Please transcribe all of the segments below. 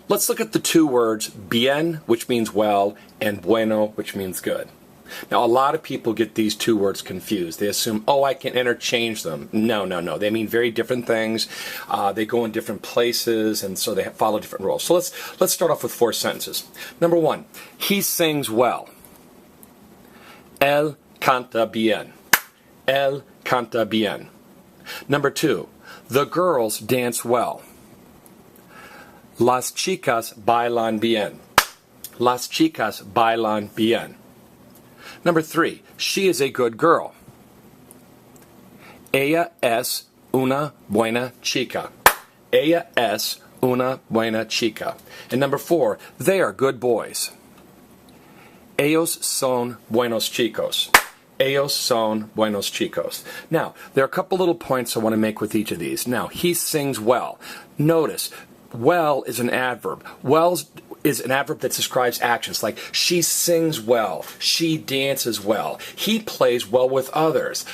Let's look at the two words bien, which means well, and bueno, which means good. Now, a lot of people get these two words confused. They assume, oh, I can interchange them. No, no, no. They mean very different things. They go in different places, and so they follow different rules. So let's start off with 4 sentences. Number 1, he sings well. Él canta bien. Él canta bien. Number 2, the girls dance well. Las chicas bailan bien. Las chicas bailan bien. Number 3, she is a good girl. Ella es una buena chica. Ella es una buena chica. And number 4, they are good boys. Ellos son buenos chicos. Ellos son buenos chicos. Now, there are a couple little points I want to make with each of these. Now, he sings well. Notice, well is an adverb. Well is an adverb that describes actions, like she sings well, she dances well, he plays well with others,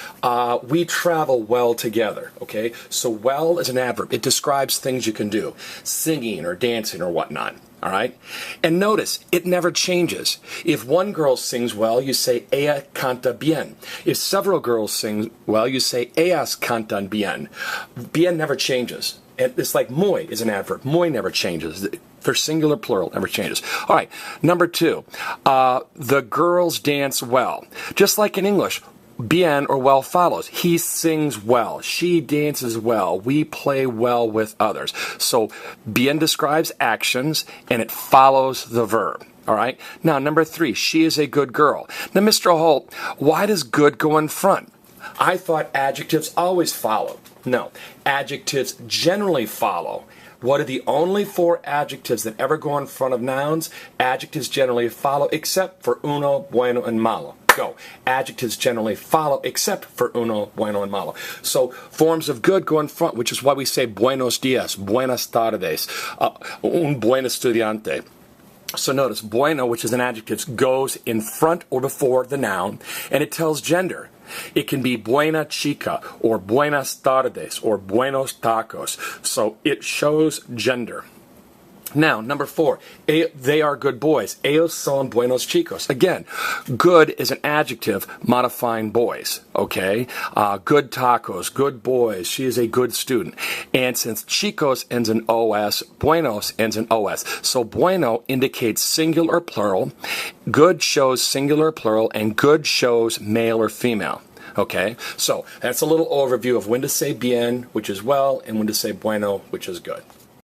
we travel well together, okay? So well is an adverb. It describes things you can do, singing or dancing or whatnot, all right? And notice, it never changes. If one girl sings well, you say, ella canta bien. If several girls sing well, you say, ellas cantan bien. Bien never changes. And it's like muy is an adverb. Muy never changes. For singular, plural, never changes. All right, number 2, the girls dance well. Just like in English, bien or well follows. He sings well. She dances well. We play well with others. So bien describes actions, and it follows the verb. All right? Now, number 3, she is a good girl. Now, Mr. Holt, why does good go in front? I thought adjectives always follow. No, adjectives generally follow. What are the only 4 adjectives that ever go in front of nouns? Adjectives generally follow except for uno, bueno, and malo. Go. Adjectives generally follow except for uno, bueno, and malo. So forms of good go in front, which is why we say buenos dias, buenas tardes, un buen estudiante. So notice, bueno, which is an adjective, goes in front or before the noun, and it tells gender. It can be buena chica, or buenas tardes, or buenos tacos. So it shows gender. Now, number 4, they are good boys. Ellos son buenos chicos. Again, good is an adjective modifying boys, okay? Good tacos, good boys. She is a good student. And since chicos ends in os, buenos ends in os. So bueno indicates singular or plural. Good shows singular or plural, and good shows male or female. Okay, so that's a little overview of when to say bien, which is well, and when to say bueno, which is good.